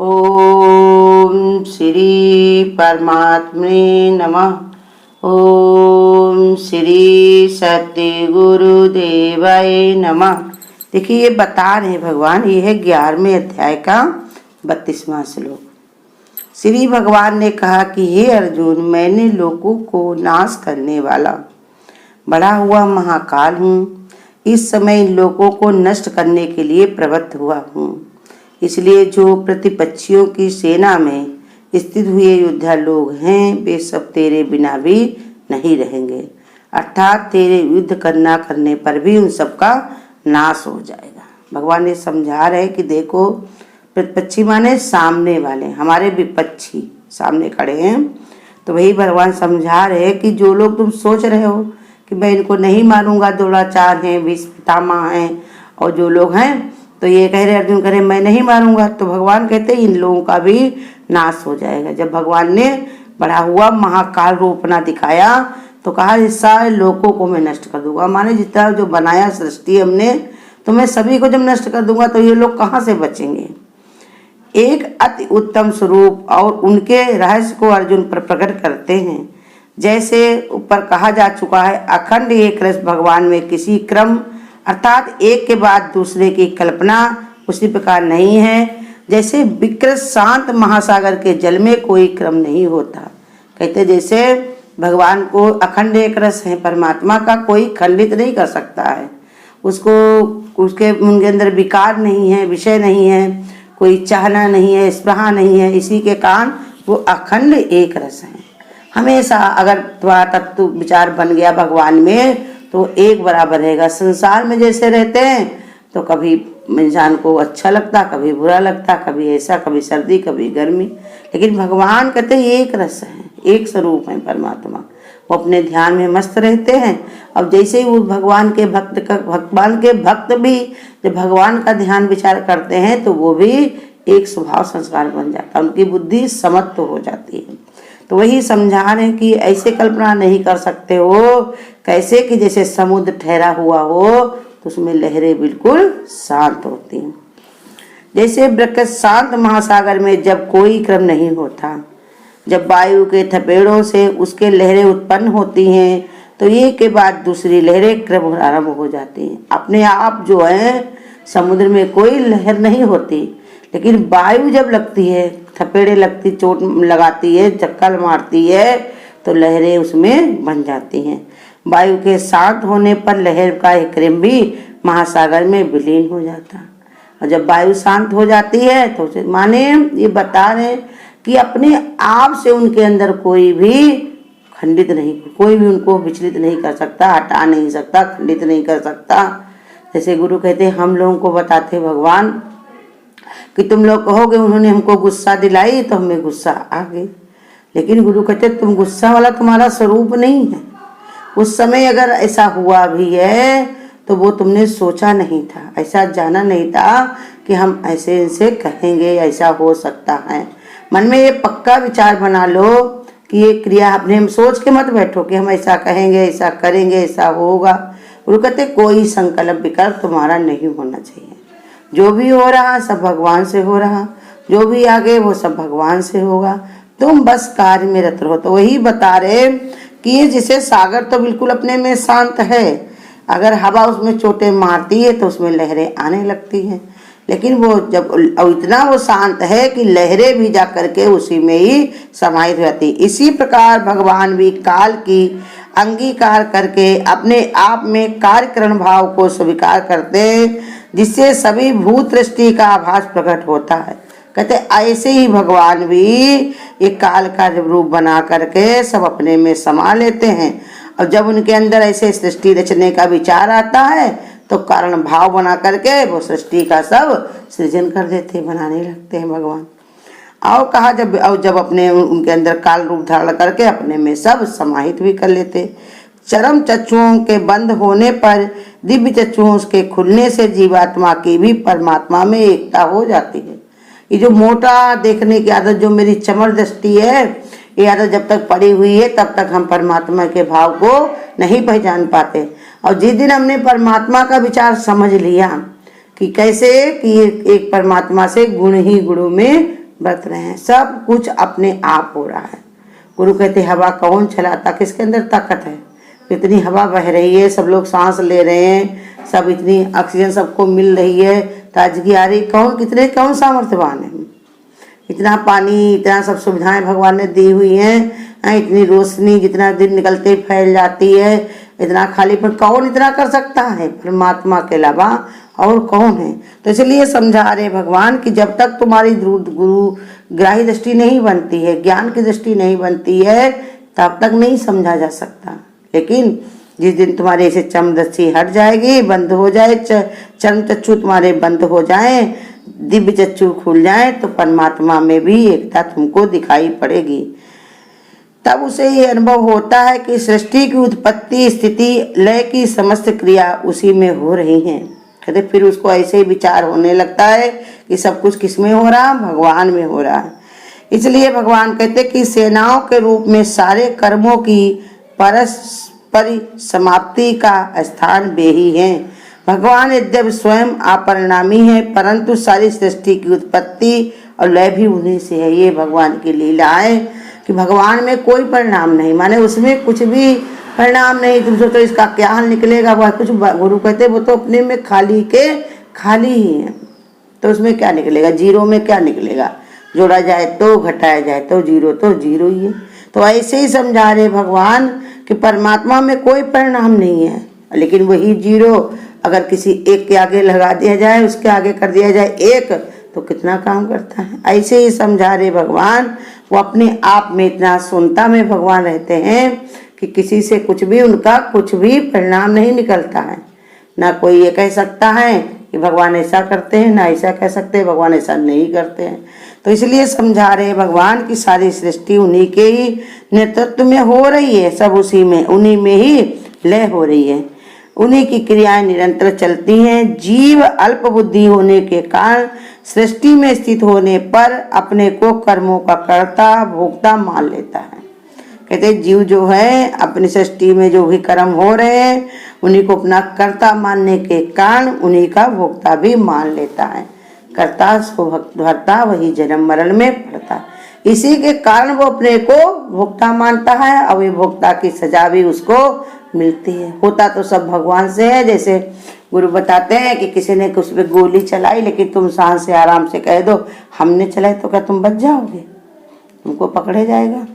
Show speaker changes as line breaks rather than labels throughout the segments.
ओम श्री परमात्मे नमः। ओम श्री सत्य गुरुदेवाय नमः। देखिए ये बता रहे भगवान, ये है 11वें अध्याय का 32वां श्लोक। श्री भगवान ने कहा कि हे अर्जुन, मैंने लोगों को नाश करने वाला बड़ा हुआ महाकाल हूँ। इस समय इन लोगों को नष्ट करने के लिए प्रवृत्त हुआ हूँ। इसलिए जो प्रतिपक्षियों की सेना में स्थित हुए योद्धा लोग हैं, वे सब तेरे बिना भी नहीं रहेंगे। अर्थात तेरे युद्ध करने पर भी उन सबका नाश हो जाएगा। भगवान ये समझा रहे कि देखो, प्रतिपक्षी माने सामने वाले, हमारे विपक्षी सामने खड़े हैं। तो वही भगवान समझा रहे कि जो लोग तुम सोच रहे हो कि मैं इनको नहीं मारूंगा, द्रोणाचार्य हैं, भीष्म पितामह हैं, और जो लोग हैं, तो ये कह रहे, अर्जुन कह रहे मैं नहीं मारूंगा, तो भगवान कहते इन लोगों का भी नाश हो जाएगा। जब भगवान ने बड़ा हुआ महाकाल रूप अपना दिखाया तो कहा इस सारे लोगों को मैं नष्ट कर दूंगा। माने जितना जो बनाया सृष्टि हमने, तो मैं सभी को जब नष्ट कर दूंगा तो ये लोग कहाँ से बचेंगे। एक अति उत्तम स्वरूप और उनके रहस्य को अर्जुन पर प्रकट करते हैं। जैसे ऊपर कहा जा चुका है, अखंड एक रस भगवान में किसी क्रम अर्थात एक के बाद दूसरे की कल्पना उसी प्रकार नहीं है। जैसे विकृत शांत महासागर के जल में कोई क्रम नहीं होता। कहते जैसे भगवान को अखंड एक रस है, परमात्मा का कोई खंडित नहीं कर सकता है। उसको उसके उनके अंदर विकार नहीं है, विषय नहीं है, कोई चाहना नहीं है, स्पृहा नहीं है। इसी के कारण वो अखंड एक रस है। हमेशा अगर तुम्हारा तत्व विचार बन गया भगवान में तो एक बराबर रहेगा। संसार में जैसे रहते हैं तो कभी इंसान को अच्छा लगता, कभी बुरा लगता, कभी ऐसा, कभी सर्दी, कभी गर्मी, लेकिन भगवान कहते एक रस है, एक स्वरूप है परमात्मा। वो अपने ध्यान में मस्त रहते हैं। और जैसे ही वो भगवान के भक्त भी जब भगवान का ध्यान विचार करते हैं तो वो भी एक स्वभाव संस्कार बन जाता है, उनकी बुद्धि समत्व हो जाती है। तो वही समझा रहे कि ऐसे कल्पना नहीं कर सकते हो, कैसे कि जैसे समुद्र ठहरा हुआ हो तो उसमें लहरें बिल्कुल शांत होती हैं। जैसे वृक्ष शांत महासागर में जब कोई क्रम नहीं होता, जब वायु के थपेड़ों से उसके लहरें उत्पन्न होती हैं तो एक के बाद दूसरी लहरें क्रम आरंभ हो जाती हैं। अपने आप जो है समुद्र में कोई लहर नहीं होती, लेकिन वायु जब लगती है, थपेड़े लगती, चोट लगाती है, चक्कर मारती है, तो लहरें उसमें बन जाती हैं। वायु के शांत होने पर लहर का एक क्रम भी महासागर में विलीन हो जाता। और जब वायु शांत हो जाती है तो माने ये बता रहे कि अपने आप से उनके अंदर कोई भी खंडित नहीं, कोई भी उनको विचलित नहीं कर सकता, हटा नहीं सकता, खंडित नहीं कर सकता। जैसे गुरु कहते हम लोगों को बताते भगवान कि तुम लोग कहोगे उन्होंने हमको गुस्सा दिलाई तो हमें गुस्सा आ गई, लेकिन गुरु कहते तुम गुस्सा वाला तुम्हारा स्वरूप नहीं है। उस समय अगर ऐसा हुआ भी है तो वो तुमने सोचा नहीं था, ऐसा जाना नहीं था कि हम ऐसे इनसे कहेंगे, ऐसा हो सकता है। मन में ये पक्का विचार बना लो कि ये क्रिया अपने हम सोच के मत बैठो कि हम ऐसा कहेंगे, ऐसा करेंगे, ऐसा होगा। गुरु कहते कोई संकल्प विकल्प तुम्हारा नहीं होना चाहिए। जो भी हो रहा सब भगवान से हो रहा, जो भी आगे वो सब भगवान से होगा, तुम बस कार्य में रत रहो। तो वही बता रहे कि जैसे सागर तो बिल्कुल अपने में शांत है, अगर हवा उसमें चोटें मारती है तो उसमें लहरें आने लगती हैं, लेकिन वो जब इतना वो शांत है कि लहरें भी जा करके उसी में ही समाहित रहती। इसी प्रकार भगवान भी काल की अंगीकार करके अपने आप में कार्यकरण भाव को स्वीकार करते हैं, जिससे सभी भूत सृष्टि का आभास प्रकट होता है। कहते ऐसे ही भगवान भी एक काल का रूप बना करके सब अपने में समा लेते हैं। और जब उनके अंदर ऐसे सृष्टि रचने का विचार आता है तो कारण भाव बना करके वो सृष्टि का सब सृजन कर देते, बनाने लगते हैं भगवान। और कहा जब अपने उनके अंदर काल रूप धारण करके अपने में सब समाहित भी कर लेते। चरम चक्षुओं के बंद होने पर दिव्य चक्षुओं के खुलने से जीवात्मा की भी परमात्मा में एकता हो जाती है। ये जो मोटा देखने की आदत, जो मेरी चमर दृष्टि है, ये आदत जब तक पड़ी हुई है तब तक हम परमात्मा के भाव को नहीं पहचान पाते। और जिस दिन हमने परमात्मा का विचार समझ लिया कि कैसे कि एक परमात्मा से गुण ही गुणों में बरत रहे हैं, सब कुछ अपने आप हो रहा है। गुरु कहते हवा कौन चलाता, किसके अंदर ताकत है, इतनी हवा बह रही है, सब लोग सांस ले रहे हैं, सब इतनी ऑक्सीजन सबको मिल रही है, ताजगी आ रही, कौन सामर्थ्यवान है। इतना पानी, इतना सब सुविधाएं भगवान ने दी हुई हैं, इतनी रोशनी जितना दिन निकलते ही फैल जाती है, इतना खाली पर कौन इतना कर सकता है, परमात्मा के अलावा और कौन है। तो इसलिए समझा रहे भगवान कि जब तक तुम्हारी गुरु ग्राही दृष्टि नहीं बनती है, ज्ञान की दृष्टि नहीं बनती है, तब तक नहीं समझा जा सकता। लेकिन जिस दिन तुम्हारे ऐसे चमदृष्टि हट जाएगी, बंद हो जाए, चर्म चक्षु तुम्हारे बंद हो जाए, दिव्य चक्षु खुल जाए, तो परमात्मा में भी एकता तुमको दिखाई पड़ेगी। तब उसे ये अनुभव होता है कि सृष्टि की उत्पत्ति, स्थिति, लय की समस्त क्रिया उसी में हो रही हैं। कहते फिर उसको ऐसे ही विचार होने लगता है कि सब कुछ किसमें हो रहा, भगवान में हो रहा है। इसलिए भगवान कहते कि सेनाओं के रूप में सारे कर्मों की परस्पर समाप्ति का स्थान वे ही है। भगवान यद्यपि स्वयं अपरिणामी है, परंतु सारी सृष्टि की उत्पत्ति और लय भी उन्हीं से है। ये भगवान की लीला है कि भगवान में कोई परिणाम नहीं, माने उसमें कुछ भी परिणाम नहीं। तुम सोचो इसका क्या हाल निकलेगा, वह कुछ, गुरु कहते वो तो अपने में खाली के खाली ही है, तो उसमें क्या निकलेगा, जीरो में क्या निकलेगा, जोड़ा जाए तो घटाया जाए तो जीरो ही है। तो ऐसे ही समझा रहे भगवान कि परमात्मा में कोई परिणाम नहीं है, लेकिन वही जीरो अगर किसी एक के आगे लगा दिया जाए, उसके आगे कर दिया जाए एक, तो कितना काम करता है। ऐसे ही समझा रहे भगवान, वो अपने आप में इतना शून्यता में भगवान रहते हैं कि किसी से कुछ भी, उनका कुछ भी परिणाम नहीं निकलता है। ना कोई ये कह सकता है कि भगवान ऐसा करते हैं, ना ऐसा कह सकते हैं भगवान ऐसा नहीं करते हैं। तो इसलिए समझा रहे भगवान की सारी सृष्टि उन्हीं के ही नेतृत्व में हो रही है, सब उसी में, उन्हीं में ही लय हो रही है, उन्हीं की क्रियाएं निरंतर चलती हैं। जीव अल्प बुद्धि होने के कारण सृष्टि में स्थित होने पर अपने को कर्मों का कर्ता भोक्ता मान लेता है। कहते जीव जो है अपनी सृष्टि में जो भी कर्म हो रहे हैं, उन्हीं को अपना कर्ता मानने के कारण उन्हीं का भोक्ता भी मान लेता है। कर्ता सो भर्ता वही जन्म मरण में पड़ता, इसी के कारण वो अपने को भोक्ता मानता है, और ये भोक्ता की सजा भी उसको मिलती है। होता तो सब भगवान से है। जैसे गुरु बताते हैं कि किसी ने उस पर गोली चलाई, लेकिन तुम सांस से आराम से कह दो हमने चलाई, तो क्या तुम बच जाओगे, तुमको पकड़े जाएगा।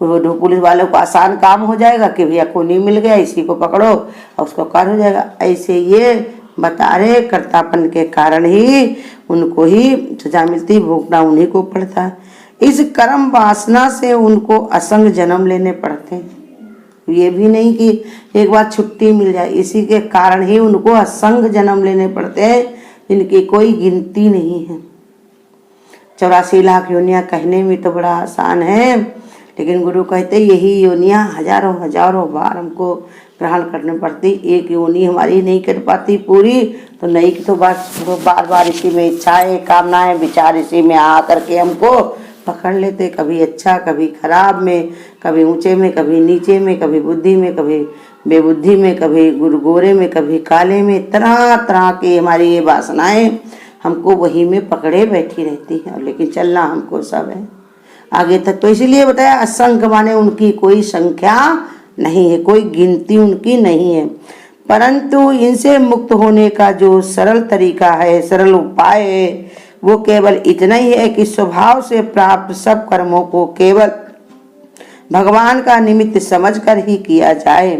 वो पुलिस वालों को आसान काम हो जाएगा कि भैया खूनी मिल गया, इसी को पकड़ो और उसको कार हो जाएगा। ऐसे ये बता रहे कर्तापन के कारण ही उनको ही सजा मिलती, भोगना उन्हीं को पड़ता है। इस कर्म वासना से उनको असंग जन्म लेने पड़ते हैं। ये भी नहीं कि एक बार छुट्टी मिल जाए, इसी के कारण ही उनको असंग जन्म लेने पड़ते हैं, जिनकी कोई गिनती नहीं है। 84 लाख योनियां कहने में तो बड़ा आसान है, लेकिन गुरु कहते यही योनियां हजारों बार हमको ग्रहण करनी पड़ती। एक योनि हमारी नहीं कर पाती पूरी, तो नई की तो बार बार इसी में इच्छाएं, कामनाएं, विचार इसी में आ करके हमको पकड़ लेते, कभी अच्छा कभी खराब में, कभी ऊंचे में कभी नीचे में, कभी बुद्धि में कभी बेबुद्धि में, कभी गुरगोरे में कभी काले में। तरह तरह की हमारी ये वासनाएं हमको वही में पकड़े बैठी रहती हैं, लेकिन चलना हमको सब है आगे तक। तो इसीलिए बताया असंख्य माने उनकी कोई संख्या नहीं है, कोई गिनती उनकी नहीं है। परंतु इनसे मुक्त होने का जो सरल तरीका है, सरल उपाय है, वो केवल इतना ही है कि स्वभाव से प्राप्त सब कर्मों को केवल भगवान का निमित्त समझकर ही किया जाए।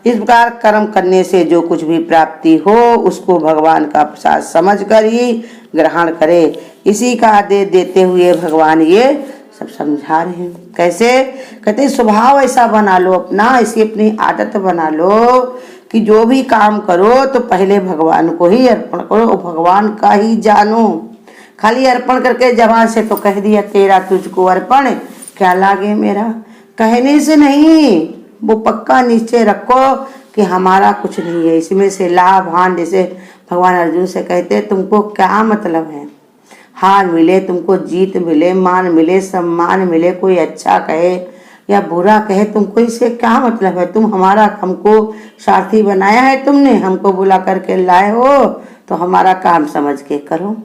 इस प्रकार कर्म करने से जो कुछ भी प्राप्ति हो उसको भगवान का प्रसाद समझकर ही ग्रहण करे। इसी का आदेश देते हुए भगवान ये सब समझा रहे हैं। कैसे? कहते स्वभाव ऐसा बना लो अपना, इसकी अपनी आदत बना लो कि जो भी काम करो तो पहले भगवान को ही अर्पण करो, भगवान का ही जानो। खाली अर्पण करके जवान से तो कह दिया तेरा तुझको अर्पण, क्या लागे मेरा, कहने से नहीं, वो पक्का निश्चय रखो कि हमारा कुछ नहीं है, इसमें से लाभ हान, जैसे भगवान अर्जुन से कहते तुमको क्या मतलब है, हार मिले तुमको, जीत मिले, मान मिले, सम्मान मिले, कोई अच्छा कहे या बुरा कहे, तुमको इससे क्या मतलब है, तुम हमारा, हमको सारथी बनाया है तुमने, हमको बुला करके लाए हो, तो हमारा काम समझ के करो।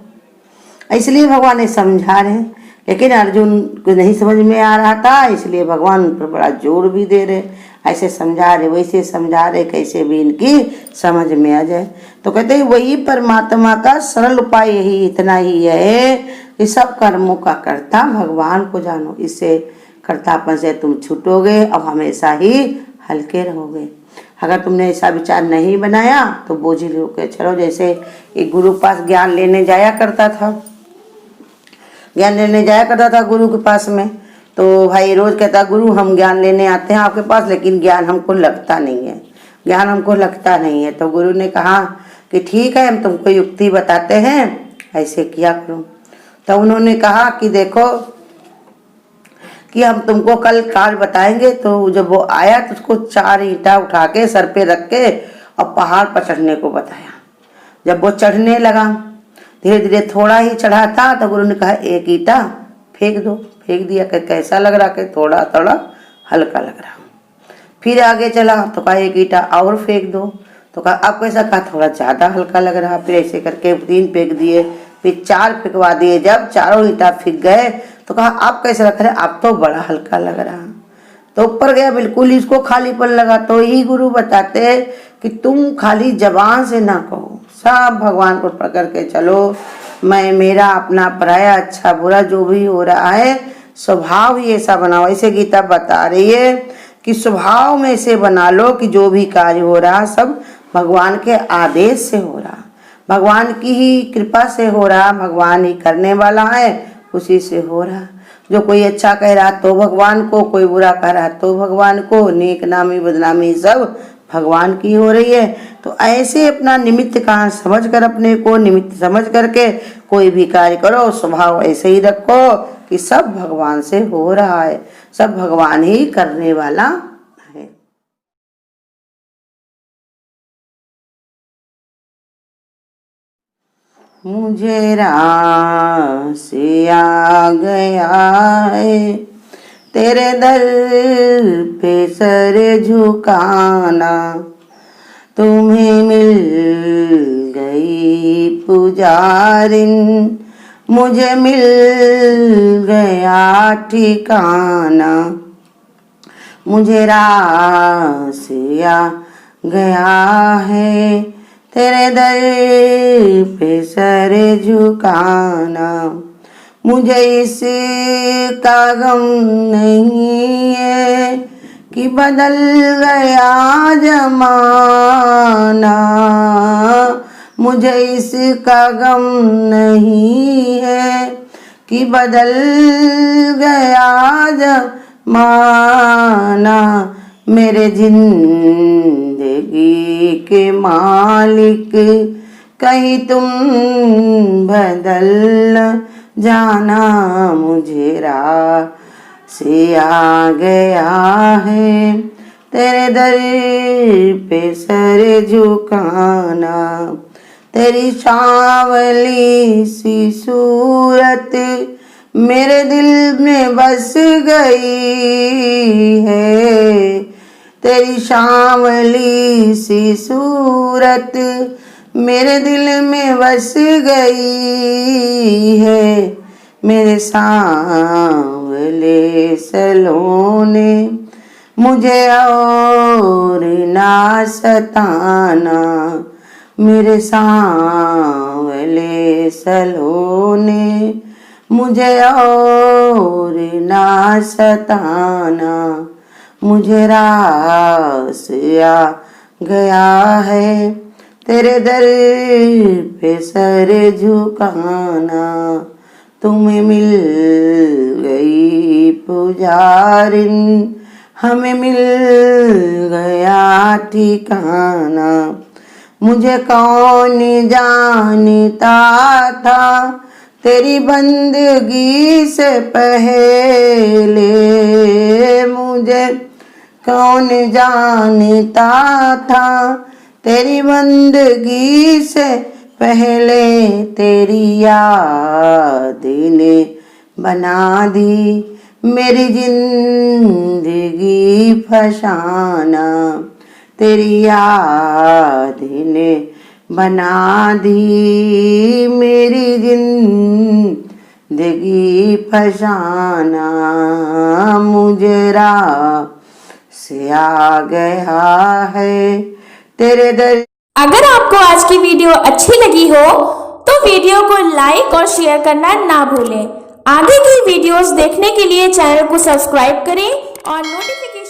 इसलिए भगवान ने समझा रहे हैं लेकिन अर्जुन को नहीं समझ में आ रहा था, इसलिए भगवान उन पर बड़ा जोर भी दे रहे, ऐसे समझा रहे वैसे समझा रहे, कैसे भी इनकी समझ में आ जाए। तो कहते हैं वही परमात्मा का सरल उपाय यही इतना ही है कि सब कर्मों का कर्ता भगवान को जानो, इससे कर्तापन से तुम छूटोगे और हमेशा ही हल्के रहोगे। अगर तुमने ऐसा विचार नहीं बनाया तो बोझिल होकर चलो। जैसे एक गुरु पास ज्ञान लेने जाया करता था, गुरु के पास में, तो भाई रोज कहता गुरु हम ज्ञान लेने आते हैं आपके पास, लेकिन ज्ञान हमको लगता नहीं है। तो गुरु ने कहा कि ठीक है, हम तुमको युक्ति बताते हैं, ऐसे किया करो। तो उन्होंने कहा कि देखो कि हम तुमको कल काल बताएंगे। तो जब वो आया तो उसको 4 ईंटा उठा के सर पे रख के और पहाड़ पर चढ़ने को बताया। जब वो चढ़ने लगा, धीरे धीरे थोड़ा ही चढ़ा था, तो गुरु ने कहा एक ईंटा फेंक दो। फेंक दिया। कैसा लग रहा? कि थोड़ा थोड़ा हल्का लग रहा। फिर आगे चला तो कहा एक ईंटा और फेंक दो। तो कहा अब कैसा? कहा थोड़ा ज़्यादा हल्का लग रहा। फिर ऐसे करके 3 फेंक दिए, फिर 4 फेंकवा दिए। जब चारों ईंटा फेंक गए तो कहा अब कैसा लग रहा है? अब तो बड़ा हल्का लग रहा। तो ऊपर गया, बिल्कुल इसको खालीपन लगा। तो यही गुरु बताते कि तुम खाली जबान से ना कहो, सब भगवान को पकड़ के चलो। मैं, मेरा, अपना, पराया, अच्छा बुरा जो भी हो रहा है स्वभाव ही ऐसा बनाओ। ऐसे गीता बता रही है कि स्वभाव में ऐसे बना लो कि जो भी कार्य हो रहा सब भगवान के आदेश से हो रहा, भगवान की ही कृपा से हो रहा, भगवान ही करने वाला है, उसी से हो रहा। जो कोई अच्छा कह रहा तो भगवान को, कोई बुरा कह रहा तो भगवान को, नेक नामी बदनामी सब भगवान की हो रही है। तो ऐसे अपना निमित्त कारण समझ कर, अपने को निमित्त समझ करके कोई भी कार्य करो, स्वभाव ऐसे ही रखो कि सब भगवान से हो रहा है, सब भगवान ही करने वाला है। मुझे राह से आ गया है तेरे दर पे सर झुकाना, तुम्हें मिल गई पुजारिन, मुझे मिल गया ठिकाना। मुझे राह से आ गया है तेरे दर पे सर झुकाना, मुझे इसका गम नहीं है कि बदल गया जमाना, मुझे इसका गम नहीं है कि बदल गया जमाना। मेरे जिंदगी के मालिक कहीं तुम बदल जाना, मुझे राह से आ गया है तेरे दर पे सर झुकाना। तेरी सांवली सी सूरत मेरे दिल में बस गई है, तेरी सांवली सी सूरत मेरे दिल में बस गई है। मेरे सांवले सलोने मुझे और ना सताना, मेरे सांवले सलोने मुझे और ना सताना। मुझे राह से आ गया है तेरे दर पे सर झुकाना, तुम्हें मिल गई पुजारिन, हमें मिल गया ठिकाना। मुझे कौन जानता था तेरी बंदगी से पहले, मुझे कौन जानता था तेरी बंदगी से पहले, तेरी याद ने बना दी मेरी जिंदगी फसाना, तेरी याद ने बना दी मेरी जिंदगी जिंदगी फसाना मुझे राह से आ गया है तेरे दर।
अगर आपको आज की वीडियो अच्छी लगी हो तो वीडियो को लाइक और शेयर करना ना भूलें। आगे की वीडियोस देखने के लिए चैनल को सब्सक्राइब करें और नोटिफिकेशन